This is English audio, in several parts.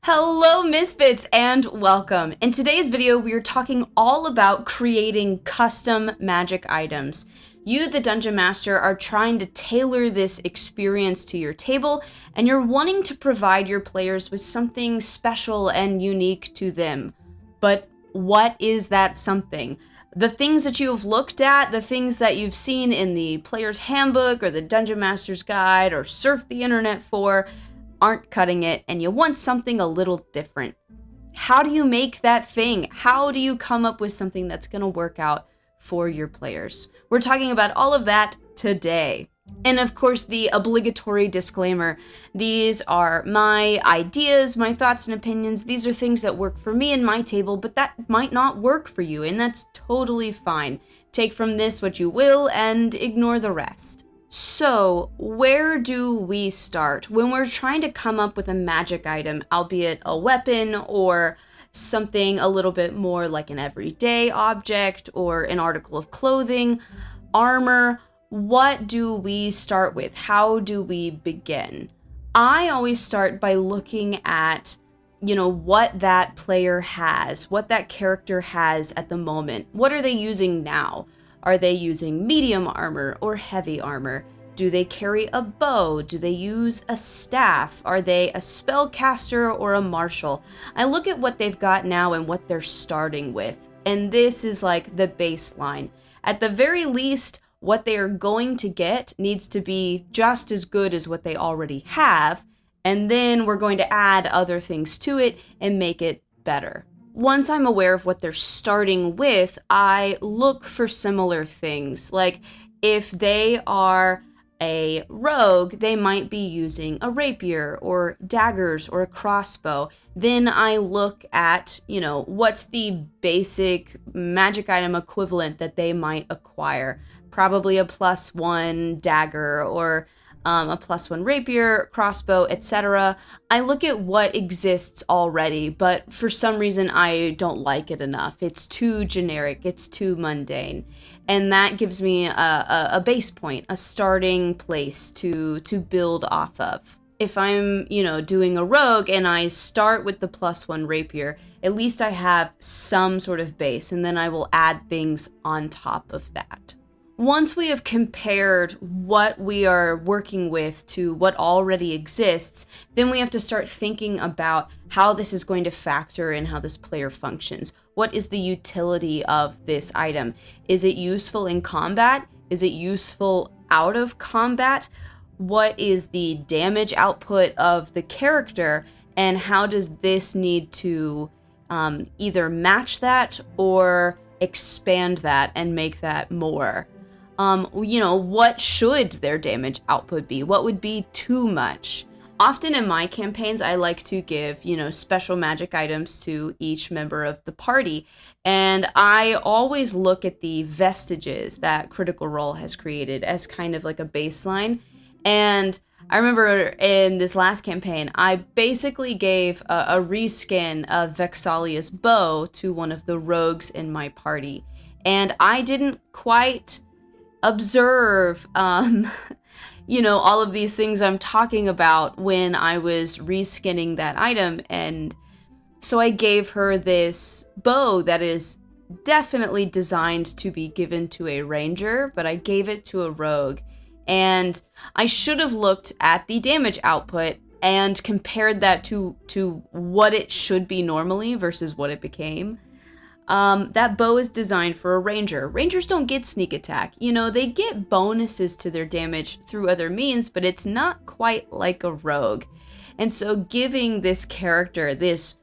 Hello Misfits and welcome. In today's video, we are talking all about creating custom magic items. You, the Dungeon Master, are trying to tailor this experience to your table, and you're wanting to provide your players with something special and unique to them. But what is that something? The things that you've looked at, the things that you've seen in the player's handbook or the Dungeon Master's guide or surfed the internet for, aren't cutting it, and you want something a little different. How do you make that thing? How do you come up with something that's going to work out for your players? We're talking about all of that today. And of course, the obligatory disclaimer, these are my ideas, my thoughts and opinions. These are things that work for me and my table, but that might not work for you, and that's totally fine. Take from this what you will and ignore the rest. So, where do we start when we're trying to come up with a magic item, albeit a weapon or something a little bit more like an everyday object or an article of clothing, armor? What do we start with? How do we begin? I always start by looking at, what that player has, what that character has at the moment. What are they using now? Are they using medium armor or heavy armor? Do they carry a bow? Do they use a staff? Are they a spellcaster or a martial? I look at what they've got now and what they're starting with, and this is like the baseline. At the very least, what they are going to get needs to be just as good as what they already have, and then we're going to add other things to it and make it better. Once I'm aware of what they're starting with, I look for similar things. Like, if they are a rogue, they might be using a rapier or daggers or a crossbow. Then I look at, what's the basic magic item equivalent that they might acquire. Probably a +1 dagger or a +1 rapier, crossbow, etc. I look at what exists already, but for some reason I don't like it enough. It's too generic, it's too mundane. And that gives me a base point, a starting place to build off of. If I'm, doing a rogue and I start with the +1 rapier, at least I have some sort of base, and then I will add things on top of that. Once we have compared what we are working with to what already exists, then we have to start thinking about how this is going to factor in how this player functions. What is the utility of this item? Is it useful in combat? Is it useful out of combat? What is the damage output of the character? And how does this need to either match that or expand that and make that more? What should their damage output be? What would be too much? Often in my campaigns, I like to give, special magic items to each member of the party. And I always look at the vestiges that Critical Role has created as kind of like a baseline. And I remember in this last campaign, I basically gave a reskin of Vexalia's bow to one of the rogues in my party. And I didn't quite observe, all of these things I'm talking about when I was reskinning that item. And so I gave her this bow that is definitely designed to be given to a ranger, but I gave it to a rogue. And I should have looked at the damage output and compared that to what it should be normally versus what it became. That bow is designed for a ranger. Rangers don't get sneak attack. They get bonuses to their damage through other means, but it's not quite like a rogue. And so giving this character this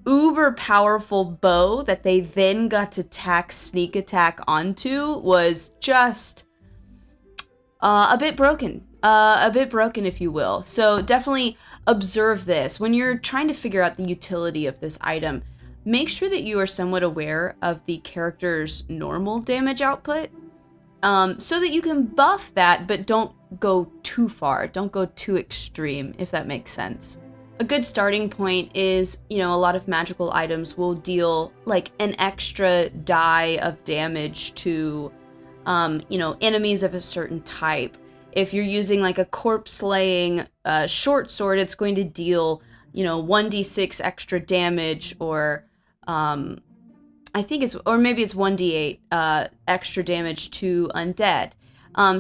uber powerful bow that they then got to tack sneak attack onto was just a bit broken. If you will. So definitely observe this. When you're trying to figure out the utility of this item, make sure that you are somewhat aware of the character's normal damage output, so that you can buff that, but don't go too far. Don't go too extreme, if that makes sense. A good starting point is, a lot of magical items will deal like an extra die of damage to, enemies of a certain type. If you're using like a corpse slaying short sword, it's going to deal 1d6 extra damage, or I think or maybe it's 1d8 extra damage to undead.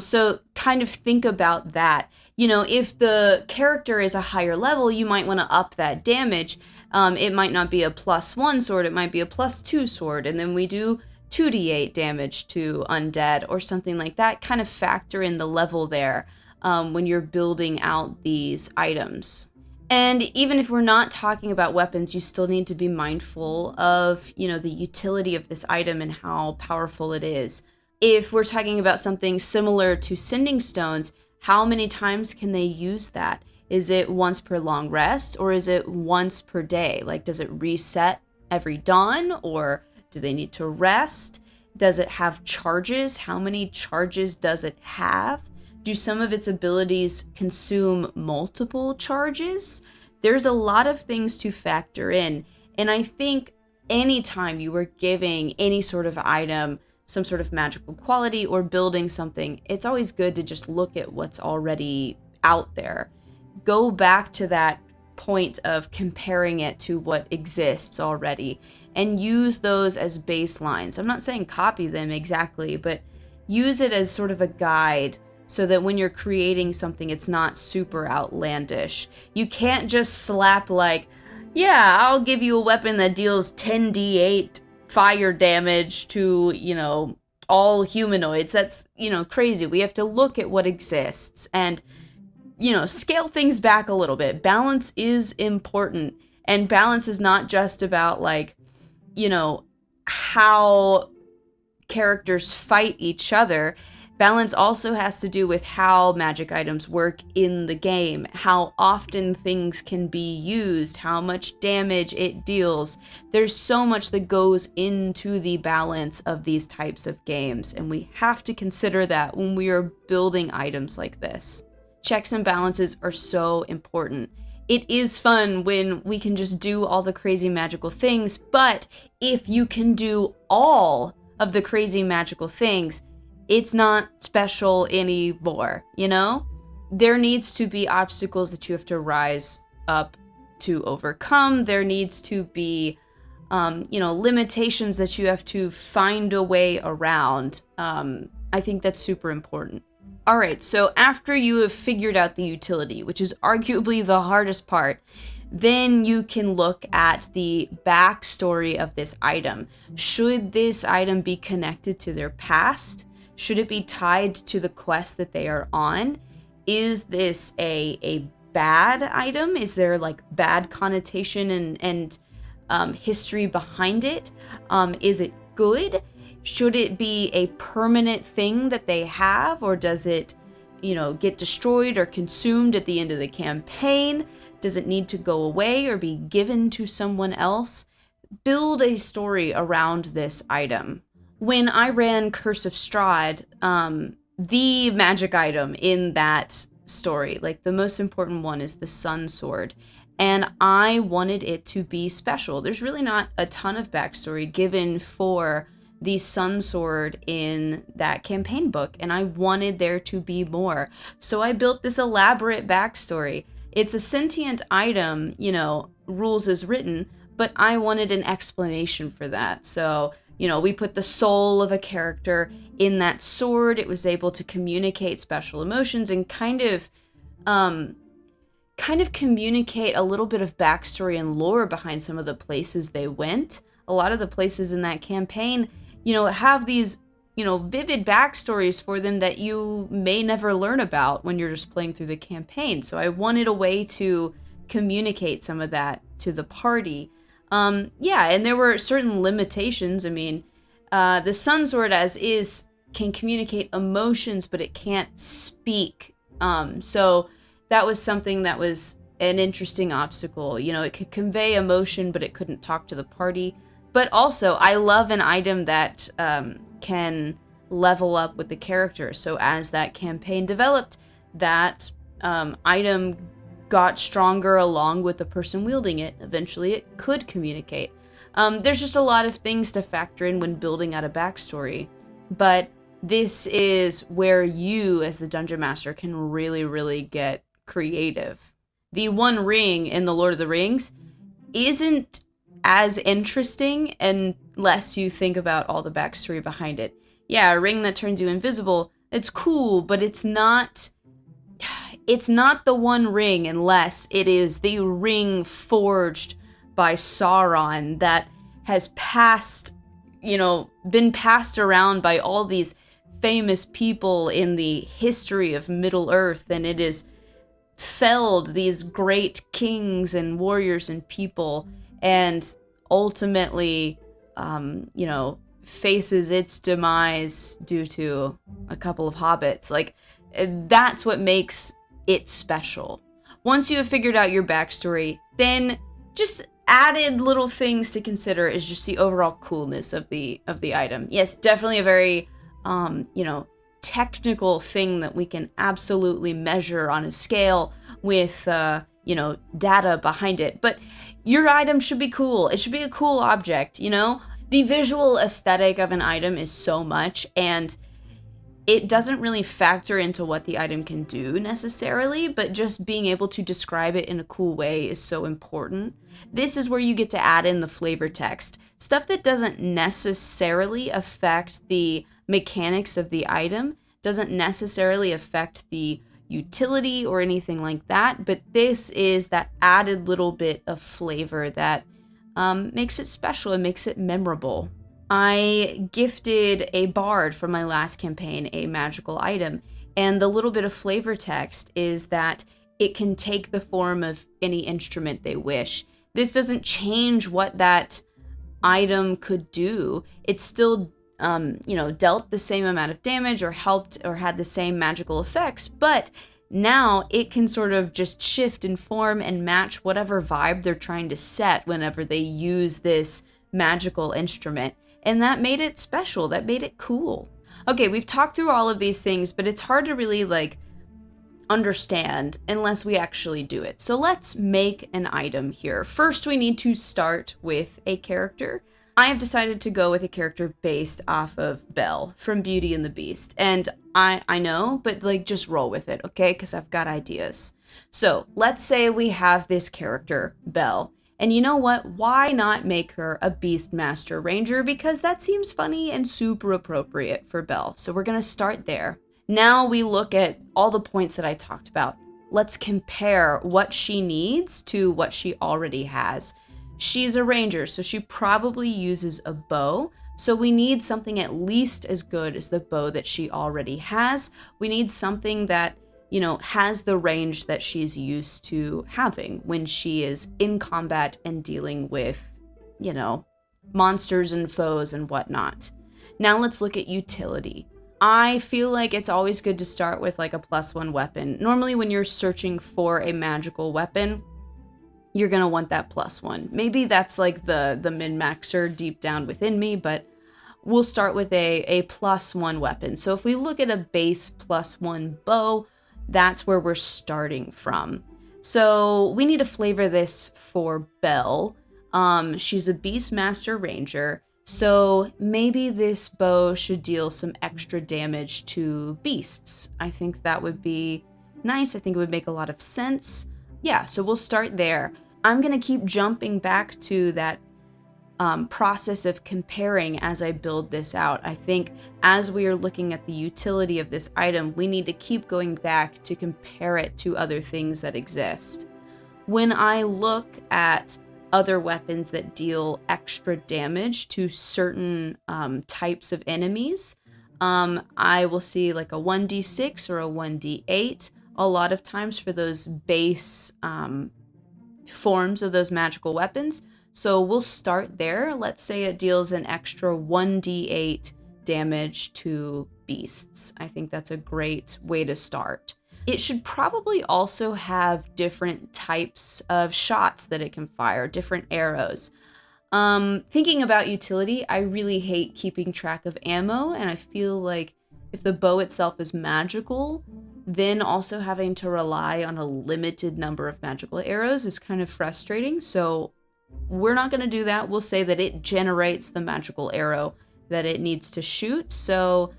So kind of think about that. If the character is a higher level, you might want to up that damage. It might not be a +1 sword, it might be a +2 sword, and then we do 2d8 damage to undead or something like that. Kind of factor in the level there when you're building out these items. And even if we're not talking about weapons, you still need to be mindful of, the utility of this item and how powerful it is. If we're talking about something similar to sending stones, how many times can they use that? Is it once per long rest, or is it once per day? Like, does it reset every dawn, or do they need to rest? Does it have charges? How many charges does it have? Do some of its abilities consume multiple charges? There's a lot of things to factor in. And I think anytime you are giving any sort of item some sort of magical quality or building something, it's always good to just look at what's already out there. Go back to that point of comparing it to what exists already and use those as baselines. I'm not saying copy them exactly, but use it as sort of a guide so that when you're creating something, it's not super outlandish. You can't just slap yeah, I'll give you a weapon that deals 10d8 fire damage to, all humanoids. That's, crazy. We have to look at what exists and, scale things back a little bit. Balance is important. And balance is not just about how characters fight each other. Balance also has to do with how magic items work in the game, how often things can be used, how much damage it deals. There's so much that goes into the balance of these types of games, and we have to consider that when we are building items like this. Checks and balances are so important. It is fun when we can just do all the crazy magical things, but if you can do all of the crazy magical things, it's not special anymore, There needs to be obstacles that you have to rise up to overcome. There needs to be, limitations that you have to find a way around. I think that's super important. All right, so after you have figured out the utility, which is arguably the hardest part, then you can look at the backstory of this item. Should this item be connected to their past? Should it be tied to the quest that they are on? Is this a bad item? Is there bad connotation and history behind it? Is it good? Should it be a permanent thing that they have, or does it, get destroyed or consumed at the end of the campaign? Does it need to go away or be given to someone else? Build a story around this item. When I ran Curse of Strahd, the magic item in that story, the most important one, is the Sun Sword. And I wanted it to be special. There's really not a ton of backstory given for the Sun Sword in that campaign book, and I wanted there to be more. So I built this elaborate backstory. It's a sentient item, rules as written, but I wanted an explanation for that. So we put the soul of a character in that sword. It was able to communicate special emotions and kind of communicate a little bit of backstory and lore behind some of the places they went. A lot of the places in that campaign, have these, vivid backstories for them that you may never learn about when you're just playing through the campaign. So I wanted a way to communicate some of that to the party. And there were certain limitations. I mean, the Sun Sword as is can communicate emotions, but it can't speak. So that was something that was an interesting obstacle. It could convey emotion, but it couldn't talk to the party. But also, I love an item that can level up with the character. So as that campaign developed, that item got stronger along with the person wielding it. Eventually it could communicate. There's just a lot of things to factor in when building out a backstory, but this is where you as the Dungeon Master can really, really get creative. The One Ring in The Lord of the Rings isn't as interesting unless you think about all the backstory behind it. Yeah, a ring that turns you invisible, it's cool, but it's not the One Ring unless it is the ring forged by Sauron that has been passed around by all these famous people in the history of Middle-earth, and it has felled these great kings and warriors and people, and ultimately, faces its demise due to a couple of hobbits. Like, that's what makes it special. Once you have figured out your backstory, then just added little things to consider is just the overall coolness of the item. Yes, definitely a very technical thing that we can absolutely measure on a scale with data behind it. But your item should be cool. It should be a cool object, The visual aesthetic of an item is so much, and it doesn't really factor into what the item can do necessarily, but just being able to describe it in a cool way is so important. This is where you get to add in the flavor text. Stuff that doesn't necessarily affect the mechanics of the item, doesn't necessarily affect the utility or anything like that, but this is that added little bit of flavor that makes it special and makes it memorable. I gifted a bard from my last campaign a magical item, and the little bit of flavor text is that it can take the form of any instrument they wish. This doesn't change what that item could do. It's still, dealt the same amount of damage or helped or had the same magical effects, but now it can sort of just shift and form and match whatever vibe they're trying to set whenever they use this magical instrument. And that made it special. That made it cool. Okay, we've talked through all of these things, but it's hard to really understand unless we actually do it. So let's make an item here. First, we need to start with a character. I have decided to go with a character based off of Belle from Beauty and the Beast. And I know, but just roll with it, okay? Because I've got ideas. So let's say we have this character, Belle. And you know what? Why not make her a Beastmaster Ranger? Because that seems funny and super appropriate for Belle. So we're going to start there. Now we look at all the points that I talked about. Let's compare what she needs to what she already has. She's a ranger, so she probably uses a bow. So we need something at least as good as the bow that she already has. We need something that has the range that she's used to having when she is in combat and dealing with, monsters and foes and whatnot. Now let's look at utility. I feel like it's always good to start with a +1 weapon. Normally when you're searching for a magical weapon, you're gonna want that +1. Maybe that's the min-maxer deep down within me, but we'll start with a +1 weapon. So if we look at a base +1 bow, that's where we're starting from. So we need to flavor this for Belle. She's a Beastmaster Ranger, so maybe this bow should deal some extra damage to beasts. I think that would be nice. I think it would make a lot of sense. Yeah, so we'll start there. I'm gonna keep jumping back to that process of comparing as I build this out. I think as we are looking at the utility of this item, we need to keep going back to compare it to other things that exist. When I look at other weapons that deal extra damage to certain types of enemies, I will see a 1d6 or a 1d8 a lot of times for those base forms of those magical weapons. So we'll start there. Let's say it deals an extra 1d8 damage to beasts. I think that's a great way to start. It should probably also have different types of shots that it can fire, different arrows. Thinking about utility, I really hate keeping track of ammo, and I feel like if the bow itself is magical, then also having to rely on a limited number of magical arrows is kind of frustrating. So we're not going to do that. We'll say that it generates the magical arrow that it needs to shoot. So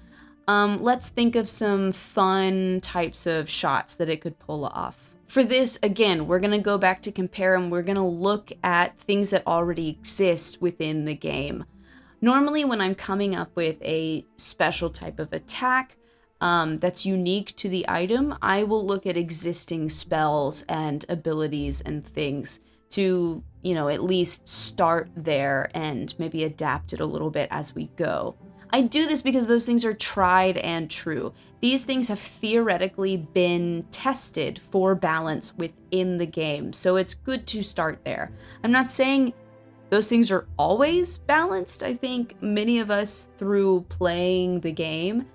let's think of some fun types of shots that it could pull off. For this, again, we're going to go back to compare and we're going to look at things that already exist within the game. Normally, when I'm coming up with a special type of attack that's unique to the item, I will look at existing spells and abilities and things to, at least start there and maybe adapt it a little bit as we go. I do this because those things are tried and true. These things have theoretically been tested for balance within the game, so it's good to start there. I'm not saying those things are always balanced. I think many of us, through playing the game,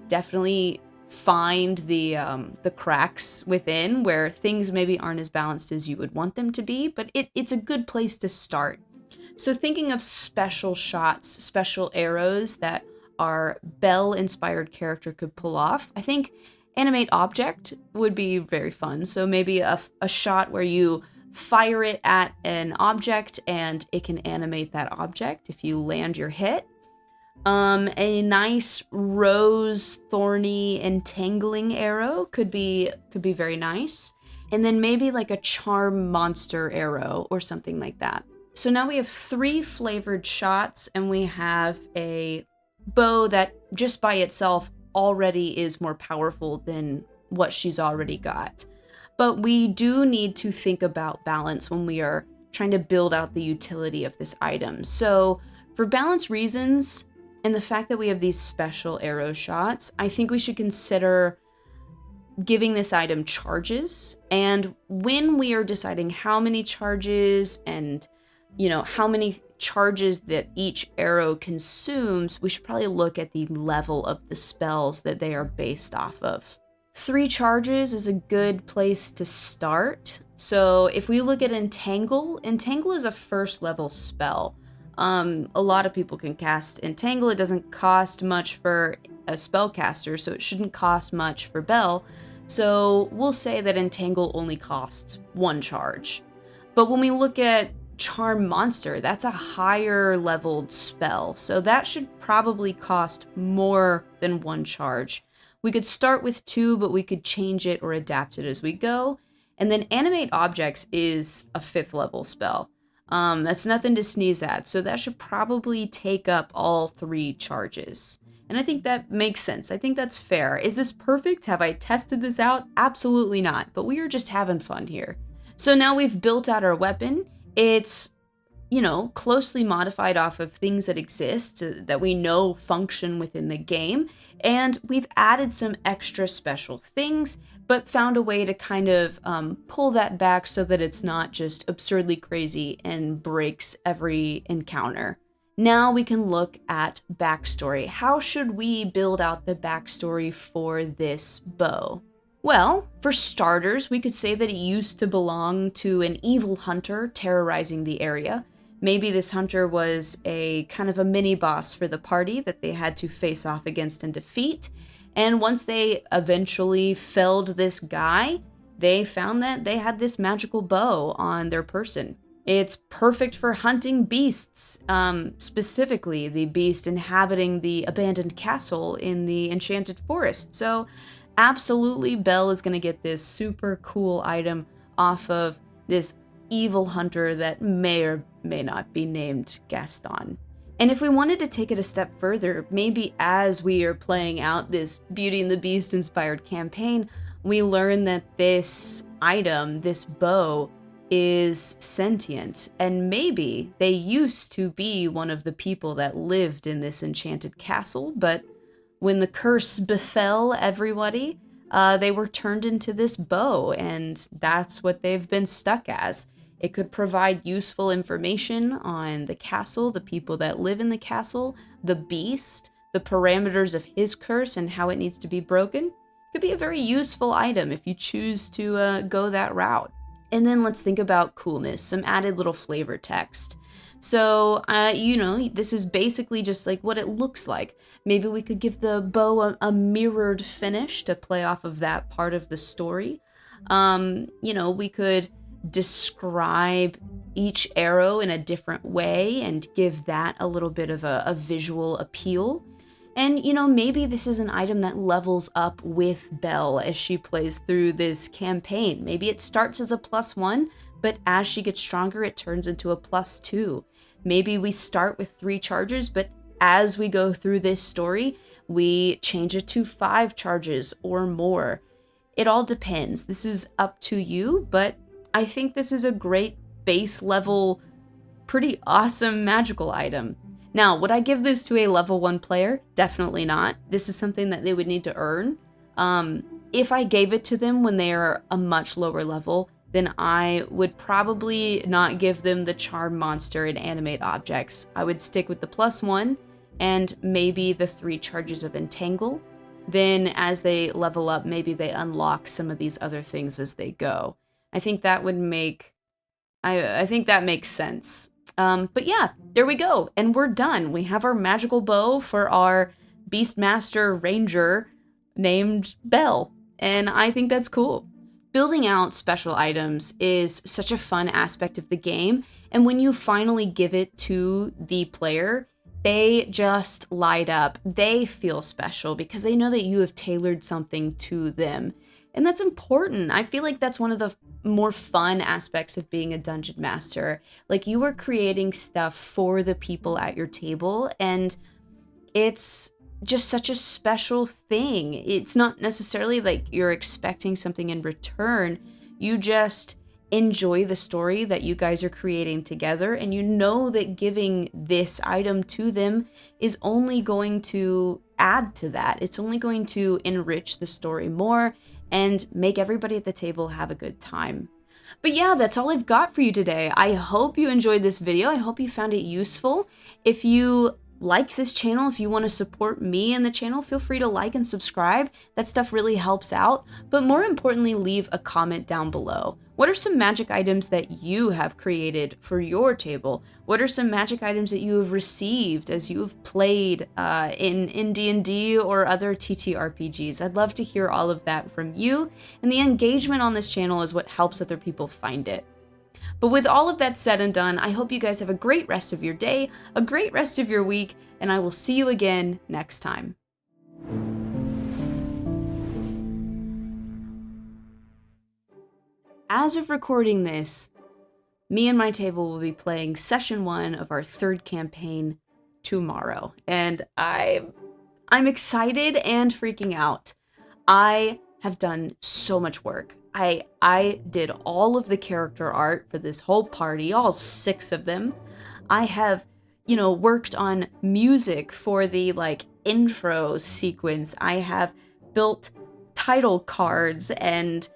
definitely find the cracks within where things maybe aren't as balanced as you would want them to be, but it's a good place to start. So thinking of special shots, special arrows that our Belle-inspired character could pull off, I think animate object would be very fun. So maybe a shot where you fire it at an object and it can animate that object if you land your hit. A nice rose thorny entangling arrow could be very nice. And then maybe like a charm monster arrow or something like that. So now we have 3 flavored shots and we have a bow that just by itself already is more powerful than what she's already got. But we do need to think about balance when we are trying to build out the utility of this item. So for balance reasons and the fact that we have these special arrow shots, I think we should consider giving this item charges. And when we are deciding how many charges and how many charges that each arrow consumes, we should probably look at the level of the spells that they are based off of. 3 charges is a good place to start. So if we look at Entangle is a first level spell. A lot of people can cast Entangle. It doesn't cost much for a spellcaster, so it shouldn't cost much for Belle. So we'll say that Entangle only costs 1 charge. But when we look at Charm Monster, that's a higher leveled spell, so that should probably cost more than 1 charge. We could start with 2, but we could change it or adapt it as we go. And then Animate Objects is a 5th level spell. That's nothing to sneeze at, so that should probably take up all 3 charges. And I think that makes sense. I think that's fair. Is this perfect? Have I tested this out? Absolutely not, but we are just having fun here. So now we've built out our weapon. It's, closely modified off of things that exist that we know function within the game. And we've added some extra special things, but found a way to kind of pull that back so that it's not just absurdly crazy and breaks every encounter. Now we can look at backstory. How should we build out the backstory for this bow? Well, for starters, we could say that it used to belong to an evil hunter terrorizing the area. Maybe this hunter was a kind of a mini-boss for the party that they had to face off against and defeat. And once they eventually felled this guy, they found that they had this magical bow on their person. It's perfect for hunting beasts, specifically the beast inhabiting the abandoned castle in the Enchanted Forest. So absolutely, Belle is going to get this super cool item off of this evil hunter that may or may not be named Gaston. And if we wanted to take it a step further, maybe as we are playing out this Beauty and the Beast inspired campaign, we learn that this item, this bow, is sentient, and maybe they used to be one of the people that lived in this enchanted castle, but when the curse befell everybody, they were turned into this bow, and that's what they've been stuck as. It could provide useful information on the castle, the people that live in the castle, the beast, the parameters of his curse and how it needs to be broken. It could be a very useful item if you choose to go that route. And then let's think about coolness, some added little flavor text. So, this is basically just like what it looks like. Maybe we could give the bow a mirrored finish to play off of that part of the story. We could describe each arrow in a different way and give that a little bit of a visual appeal. And, you know, maybe this is an item that levels up with Belle as she plays through this campaign. Maybe it starts as a +1, but as she gets stronger, it turns into a +2. Maybe we start with 3 charges, but as we go through this story, we change it to 5 charges or more. It all depends. This is up to you, but I think this is a great base level, pretty awesome magical item. Now, would I give this to a level 1 player? Definitely not. This is something that they would need to earn. If I gave it to them when they are a much lower level, then I would probably not give them the Charm Monster and Animate Objects. I would stick with the +1 and maybe the 3 charges of Entangle. Then as they level up, maybe they unlock some of these other things as they go. I think that would make... I think that makes sense. But yeah, there we go. And we're done. We have our magical bow for our Beastmaster Ranger named Belle. And I think that's cool. Building out special items is such a fun aspect of the game. And when you finally give it to the player, they just light up. They feel special because they know that you have tailored something to them. And that's important. I feel like that's one of the more fun aspects of being a dungeon master. Like, you are creating stuff for the people at your table, and it's just such a special thing. It's not necessarily like you're expecting something in return. You just enjoy the story that you guys are creating together, and you know that giving this item to them is only going to add to that. It's only going to enrich the story more and make everybody at the table have a good time. But yeah, that's all I've got for you today. I hope you enjoyed this video. I hope you found it useful. If you like this channel, if you want to support me and the channel, feel free to like and subscribe. That stuff really helps out. But more importantly, leave a comment down below. What are some magic items that you have created for your table? What are some magic items that you have received as you have played in D&D or other TTRPGs? I'd love to hear all of that from you, and the engagement on this channel is what helps other people find it. But with all of that said and done, I hope you guys have a great rest of your day, a great rest of your week, and I will see you again next time. As of recording this, me and my table will be playing session 1 of our 3rd campaign tomorrow, and I'm excited and freaking out. I have done so much work. I did all of the character art for this whole party, all 6 of them. I have, you know, worked on music for the intro sequence. I have built title cards and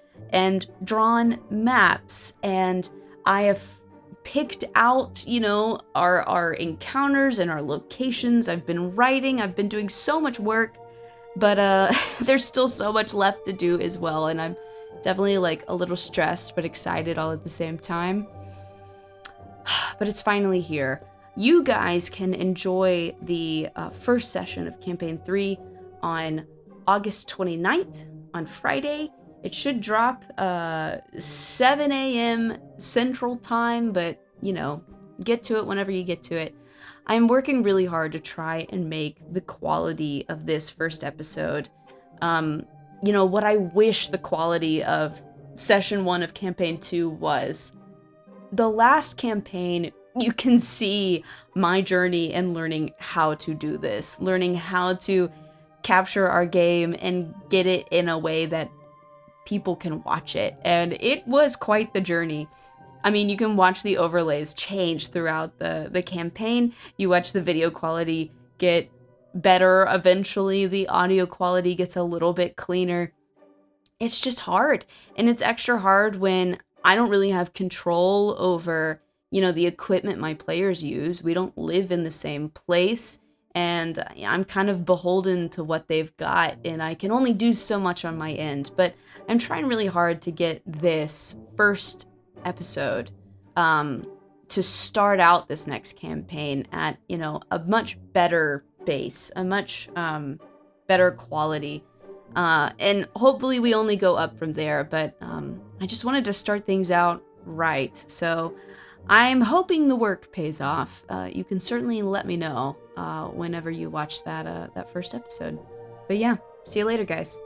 drawn maps, and I have picked out, you know, our encounters and our locations. I've been writing, I've been doing so much work, but there's still so much left to do as well, and I'm definitely a little stressed but excited all at the same time. But it's finally here. You guys can enjoy the first session of Campaign 3 on August 29th, on Friday. It should drop 7 a.m. Central Time, but, you know, get to it whenever you get to it. I'm working really hard to try and make the quality of this first episode, you know, what I wish the quality of Session 1 of Campaign 2 was. The last campaign, you can see my journey in learning how to do this, learning how to capture our game and get it in a way that people can watch it, and it was quite the journey. I mean, you can watch the overlays change throughout the campaign. You watch the video quality get better eventually, the audio quality gets a little bit cleaner. It's just hard, and it's extra hard when I don't really have control over, you know, the equipment my players use. We don't live in the same place, and I'm kind of beholden to what they've got, and I can only do so much on my end. But I'm trying really hard to get this first episode to start out this next campaign at, you know, a much better base, a much better quality. And hopefully we only go up from there, but I just wanted to start things out right. So I'm hoping the work pays off. You can certainly let me know whenever you watch that first episode. But yeah, see you later, guys.